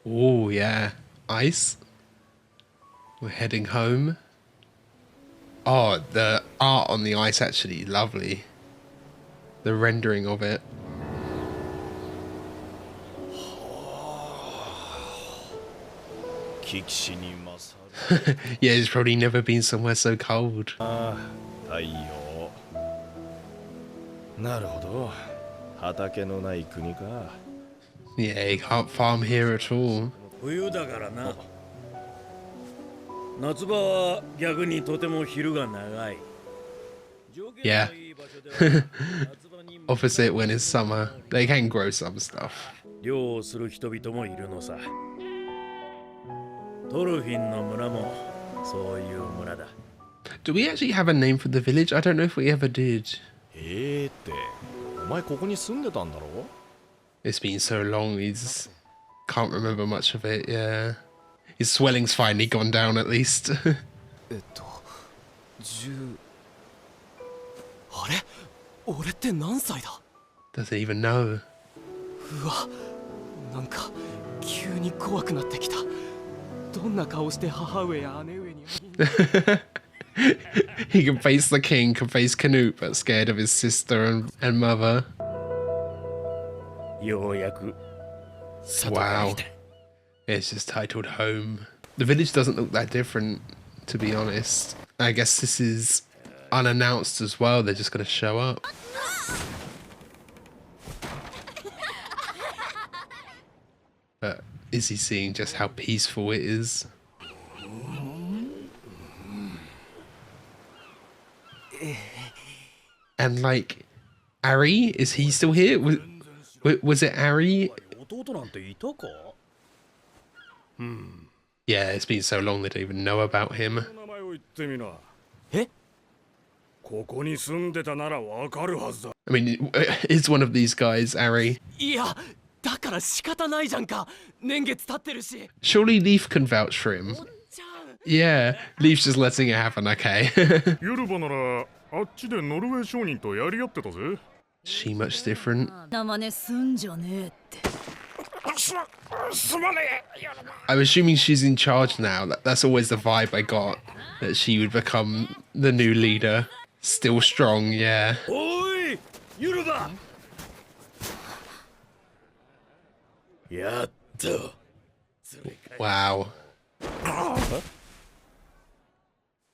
Oh, yeah. Ice. We're heading home. Oh, the art on the ice actually lovely. The rendering of it. Yeah, it's probably never been somewhere so cold. Yeah, you can't farm here at all. Yeah. Opposite when it's summer. They can grow some stuff. Do we actually have a name for the village? I don't know if we ever did. It's been so long, he's can't remember much of it, yeah. His swelling's finally gone down at least. Doesn't even know. He can face the king, can face Canute, but scared of his sister and mother. Wow. It's just titled Home. The village doesn't look that different, to be honest. I guess this is unannounced as well. They're just going to show up. But is he seeing just how peaceful it is? And like, Ari, is he still here? Was it Ari? Yeah, it's been so long they don't even know about him. I mean, it's one of these guys, Ari. Surely Leaf can vouch for him. Yeah, Leaf's just letting it happen, okay. She much different? I'm assuming she's in charge now. That's always the vibe I got, that she would become the new leader. Still strong, yeah. Wow.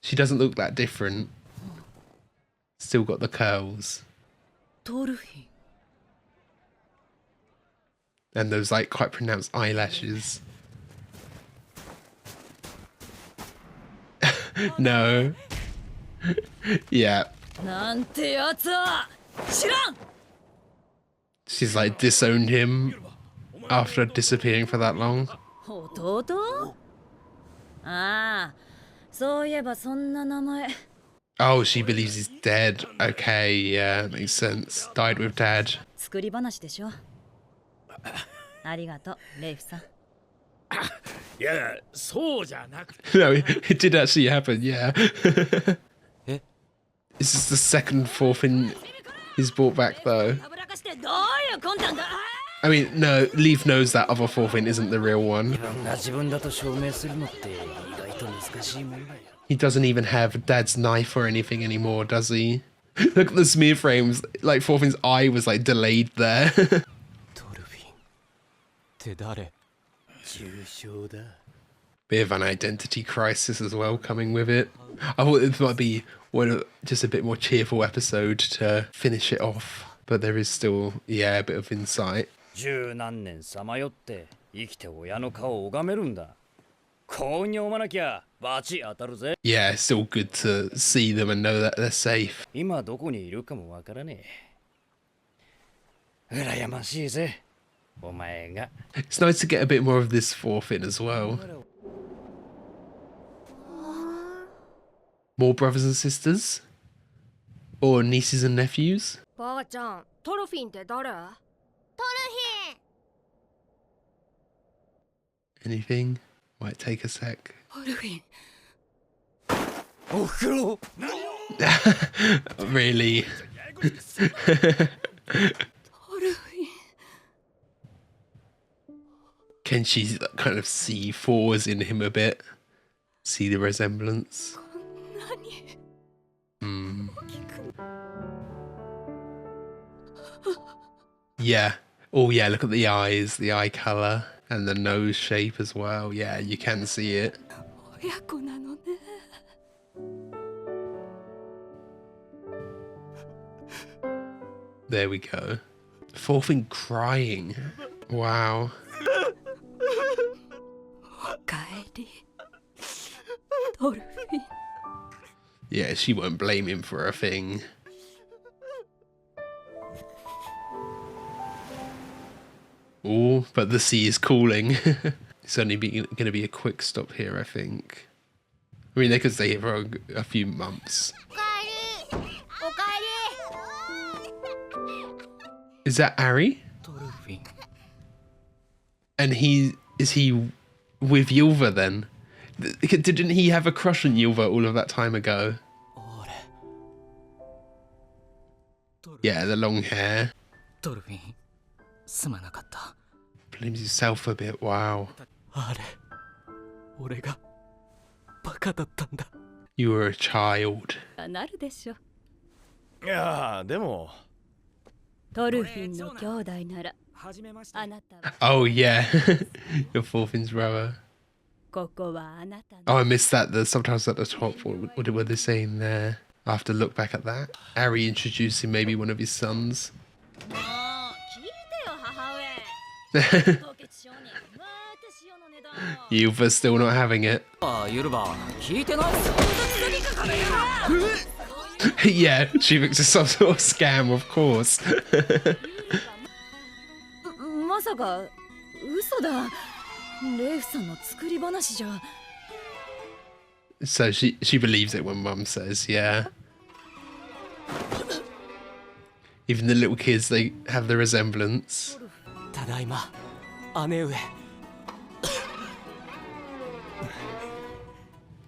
She doesn't look that different. Still got the curls. And those like quite pronounced eyelashes. No. Yeah. She's like disowned him after disappearing for that long. Oh, she believes he's dead. Okay, yeah, makes sense. Died with dad. No, it did actually happen, yeah. This is the second Thorfinn he's brought back, though. I mean, no, Leaf knows that other Thorfinn isn't the real one. He doesn't even have Dad's knife or anything anymore, does he? Look at the smear frames. Like, Thorfinn's eye was, like, delayed there. Bit of an identity crisis as well coming with it. I thought this might be just a bit more cheerful episode to finish it off. But there is still, yeah, a bit of insight. Yeah, it's still good to see them and know that they're safe. It's nice to get a bit more of this Thorfinn as well. More brothers and sisters? Or nieces and nephews? Anything? Might take a sec. Really? Can she kind of see Thor's in him a bit? See the resemblance? Hmm. Yeah. Oh yeah, look at the eyes, the eye colour, and the nose shape as well. Yeah, you can see it. There we go. Thorfinn crying. Wow. Yeah, she won't blame him for a thing. Oh, but the sea is cooling. It's only going to be a quick stop here, I think. I mean, they could stay here for a few months. Is that Ari? And is he with Ylva then? Didn't he have a crush on Ylva all of that time ago? Yeah, the long hair. Blames himself a bit, wow. You were a child. Oh yeah, your Thorfinn's brother. Oh, I missed that. The subtitles at the top. What were they saying there? I have to look back at that. Ari introducing maybe one of his sons. Ylva's still not having it. Yeah, she thinks it's some sort of scam, of course. So she believes it when Mum says, yeah. Even the little kids, they have the resemblance.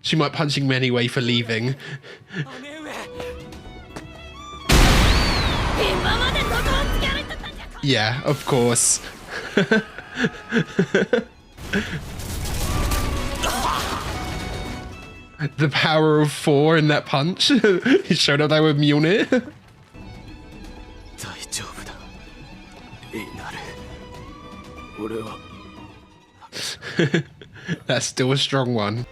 She might punch him anyway for leaving. Yeah, of course. The power of 4 in that punch. He showed up there with Mjolnir. That's still a strong one.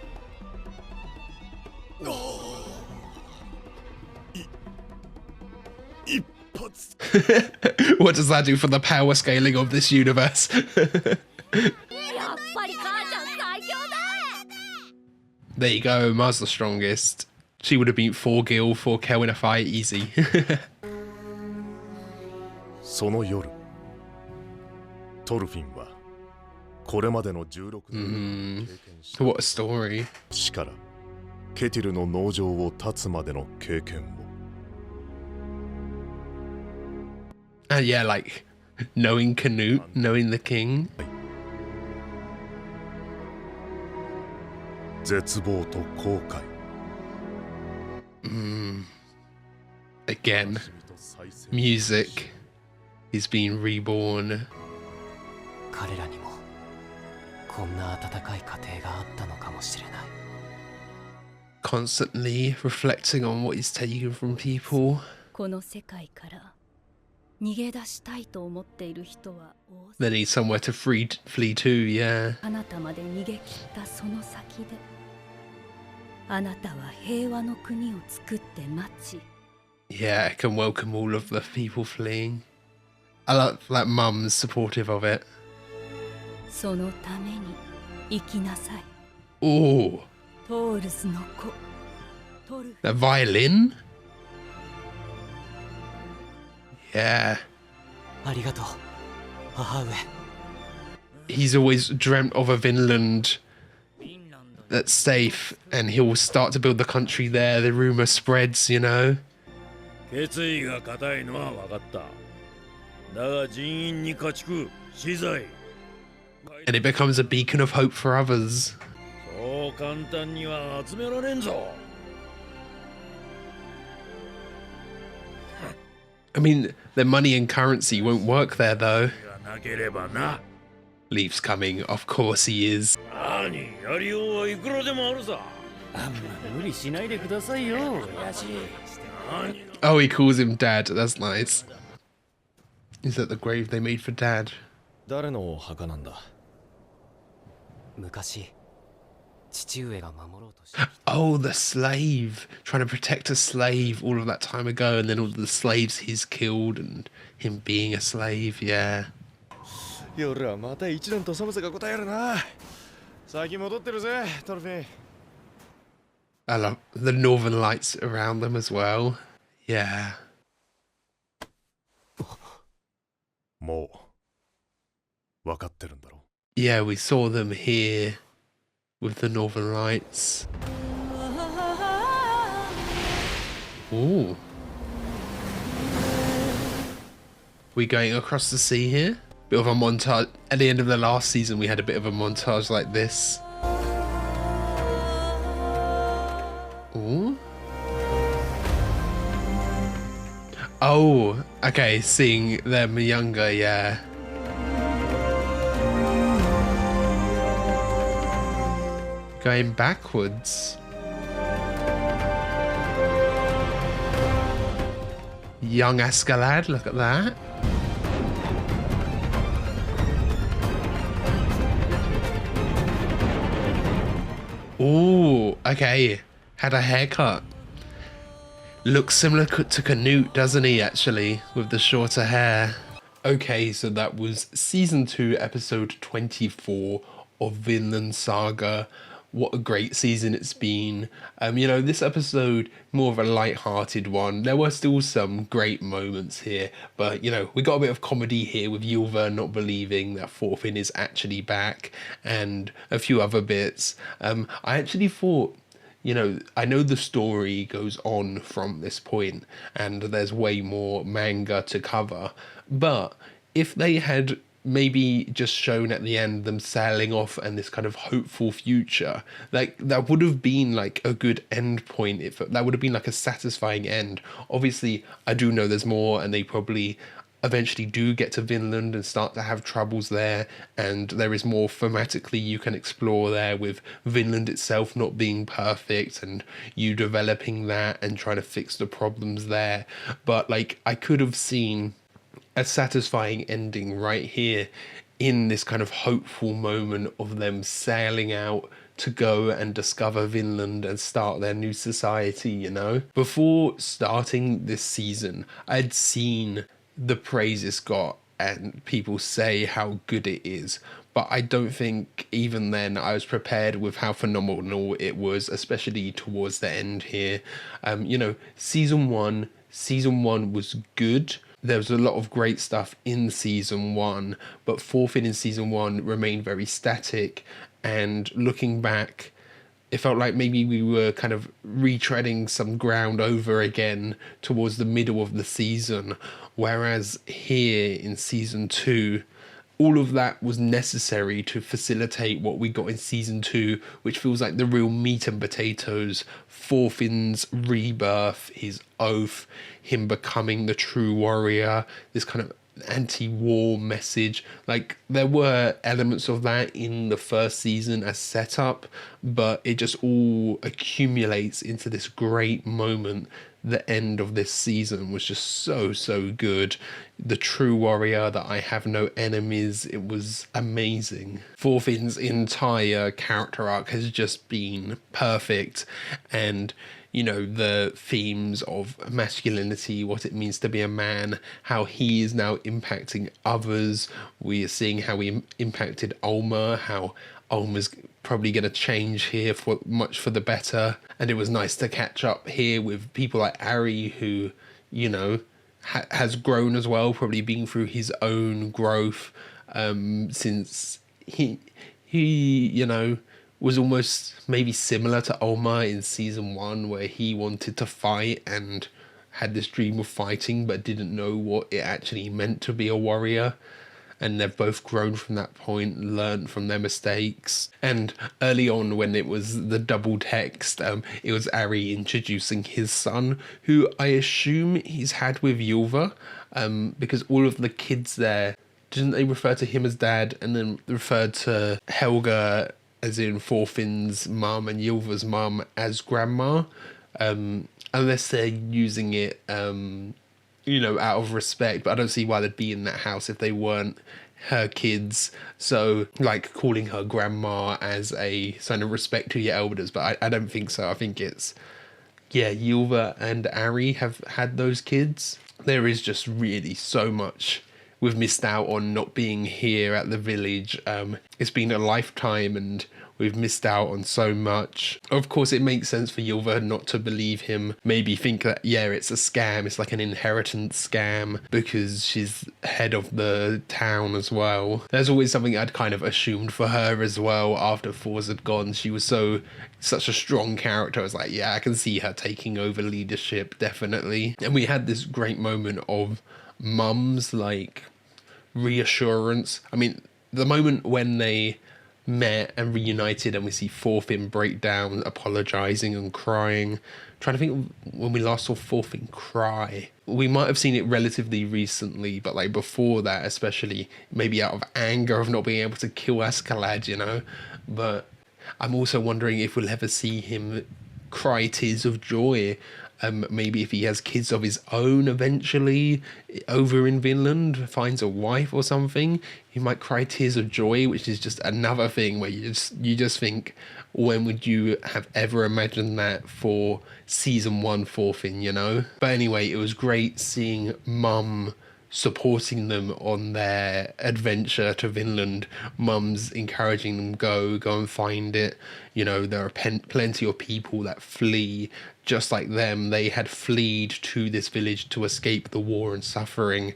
What does that do for the power scaling of this universe? There you go, Ma's the strongest. She would have beat 4 Gil, 4 Kel in a fight, easy. What a story. And yeah, like, knowing Canute, knowing the king. Again, music. He's been reborn. Constantly reflecting on what he's taken from people. They need somewhere to flee to, yeah. Yeah, it can welcome all of the people fleeing. I like Mum's supportive of it. Oh, the violin? Yeah. He's always dreamt of a Vinland that's safe, and he'll start to build the country there. The rumor spreads, you know. And it becomes a beacon of hope for others. I mean, the money and currency won't work there, though. Leaf's coming. Of course he is. Oh, he calls him Dad. That's nice. Is that the grave they made for Dad? Oh, the slave. Trying to protect a slave all of that time ago, and then all the slaves he's killed, and him being a slave, yeah. I love the northern lights around them as well. Yeah. Yeah, we saw them here with the northern lights. Ooh. We going across the sea here? Bit of a montage. At the end of the last season, we had a bit of a montage like this. Ooh. Oh, okay, seeing them younger, yeah. Going backwards. Young Escalade, look at that. Ooh, okay. Had a haircut. Looks similar to Canute, doesn't he, actually, with the shorter hair. Okay, so that was season 2, episode 24 of Vinland Saga. What a great season it's been. You know, this episode, more of a light-hearted one. There were still some great moments here, but, you know, we got a bit of comedy here with Ylva not believing that Thorfinn is actually back, and a few other bits. I actually thought, you know, I know the story goes on from this point, and there's way more manga to cover, but if they had maybe just shown at the end them sailing off and this kind of hopeful future, like that would have been like a good end point. If that would have been like a satisfying end. Obviously I do know there's more, and they probably eventually do get to Vinland and start to have troubles there, and there is more thematically you can explore there with Vinland itself not being perfect and you developing that and trying to fix the problems there. But like, I could have seen a satisfying ending right here in this kind of hopeful moment of them sailing out to go and discover Vinland and start their new society, you know? Before starting this season, I'd seen the praise it's got and people say how good it is, but I don't think even then I was prepared with how phenomenal it was, especially towards the end here. You know, season one was good. There was a lot of great stuff in season 1, but Thorfinn in season 1 remained very static, and looking back, it felt like maybe we were kind of retreading some ground over again towards the middle of the season, whereas here in season 2, all of that was necessary to facilitate what we got in season 2, which feels like the real meat and potatoes. Thorfinn's rebirth, his oath, him becoming the true warrior, this kind of anti-war message. Like, there were elements of that in the first season as setup, but it just all accumulates into this great moment. The end of this season was just so good. The true warrior, that I have no enemies, it was amazing. Thorfinn's entire character arc has just been perfect, and you know, the themes of masculinity, what it means to be a man, how he is now impacting others. We are seeing how he impacted Alma, how Alma's probably going to change here for much for the better. And it was nice to catch up here with people like Ari, who, you know, has grown as well, probably been through his own growth since he you know, was almost maybe similar to Alma in season 1, where he wanted to fight and had this dream of fighting but didn't know what it actually meant to be a warrior. And they've both grown from that point, learned from their mistakes. And early on, when it was the double text, it was Ari introducing his son, who I assume he's had with Ylva, because all of the kids there didn't they refer to him as dad and then referred to Helga, as in Thorfinn's mum, and Ylva's mum as grandma? Unless they're using it, out of respect, but I don't see why they'd be in that house if they weren't her kids. So, like, calling her grandma as a sign of respect to your elders, but I don't think so. I think it's, Ylva and Ari have had those kids. There is just really so much we've missed out on not being here at the village. It's been a lifetime and we've missed out on so much. Of course, it makes sense for Ylva not to believe him. Maybe think that, it's a scam. It's like an inheritance scam because she's head of the town as well. There's always something I'd kind of assumed for her as well after Thors had gone. She was such a strong character. I was like, I can see her taking over leadership, definitely. And we had this great moment of Mum's, like, reassurance. I mean, the moment when they met and reunited and we see Thorfinn break down, apologising and crying. Trying to think when we last saw Thorfinn cry. We might have seen it relatively recently, but like before that, especially maybe out of anger of not being able to kill Askeladd, But I'm also wondering if we'll ever see him cry tears of joy. Maybe if he has kids of his own eventually over in Vinland, finds a wife or something, he might cry tears of joy, which is just another thing where you just think, when would you have ever imagined that for season 1 Thorfinn, But anyway, it was great seeing Mum supporting them on their adventure to Vinland. Mum's encouraging them, go and find it. There are plenty of people that flee just like them. They had fled to this village to escape the war and suffering,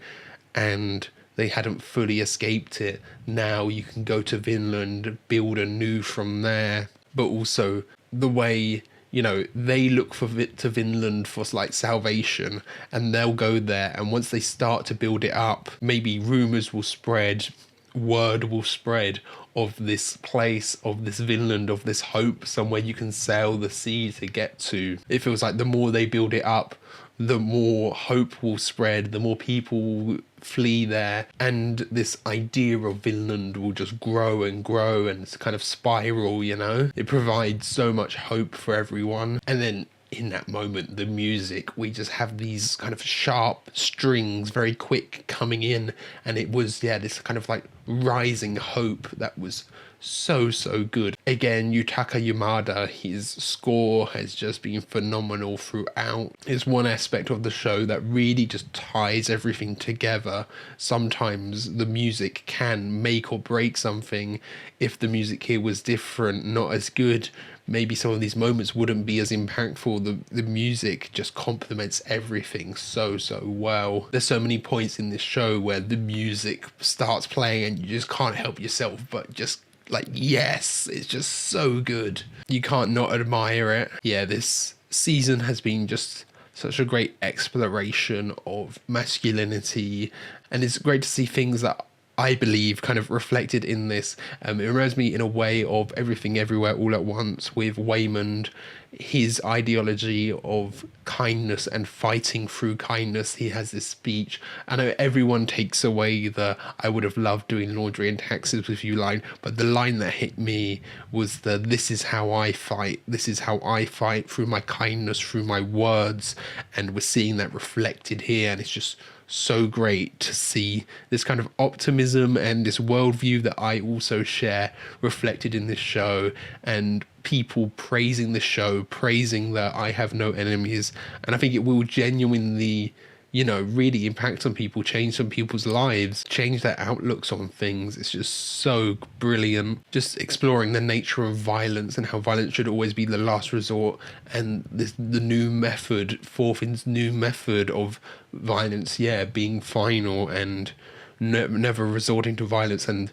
and they hadn't fully escaped it. Now you can go to Vinland, build anew from there. But also the way, they look to Vinland for like salvation, and they'll go there, and once they start to build it up, maybe rumours will spread, word will spread of this place, of this Vinland, of this hope, somewhere you can sail the sea to get to. It feels like the more they build it up, the more hope will spread, the more people will flee there, and this idea of Vinland will just grow and grow and kind of spiral, It provides so much hope for everyone. And then in that moment, the music, we just have these kind of sharp strings, very quick coming in, and it was, this kind of like rising hope that was so good. Again, Yutaka Yamada, his score has just been phenomenal throughout. It's one aspect of the show that really just ties everything together. Sometimes the music can make or break something. If the music here was different, not as good, maybe some of these moments wouldn't be as impactful. The music just complements everything so well. There's so many points in this show where the music starts playing and you just can't help yourself but just like, yes, it's just so good. You can't not admire it. This season has been just such a great exploration of masculinity, and it's great to see things that I believe kind of reflected in this. It reminds me in a way of Everything Everywhere All at Once with Waymond, his ideology of kindness and fighting through kindness. He has this speech. I know everyone takes away the "I would have loved doing laundry and taxes with you" line, but the line that hit me was "This is how I fight. This is how I fight, through my kindness, through my words." And we're seeing that reflected here, and it's just so great to see this kind of optimism and this worldview that I also share reflected in this show, and people praising the show, praising that I have no enemies. And I think it will genuinely, really impact on people, change some people's lives, change their outlooks on things. It's just so brilliant. Just exploring the nature of violence and how violence should always be the last resort, and the new method, Thorfinn's new method of violence, being final and never resorting to violence. And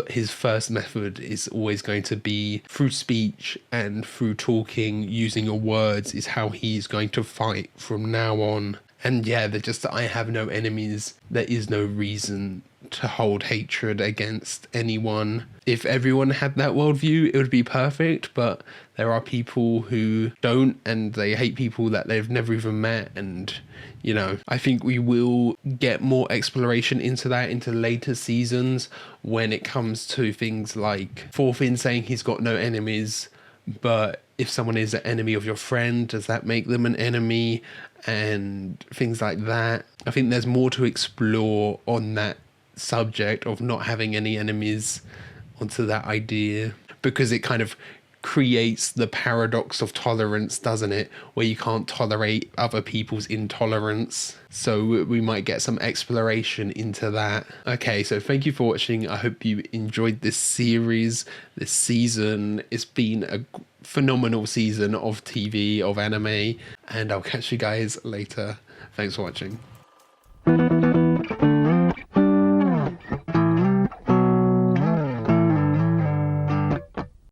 his first method is always going to be through speech and through talking, using your words is how he's going to fight from now on. And they're just, I have no enemies. There is no reason to hold hatred against anyone. If everyone had that worldview, it would be perfect, but there are people who don't, and they hate people that they've never even met. And, you know, I think we will get more exploration into that into later seasons when it comes to things like Thorfinn saying he's got no enemies, but if someone is an enemy of your friend, does that make them an enemy? And things like that. I think there's more to explore on that subject of not having any enemies onto that idea, because it kind of creates the paradox of tolerance, doesn't it, where you can't tolerate other people's intolerance. So we might get some exploration into that. Okay, so thank you for watching. I hope you enjoyed this series, this season. It's been a phenomenal season of TV, of anime, and I'll catch you guys later. Thanks for watching.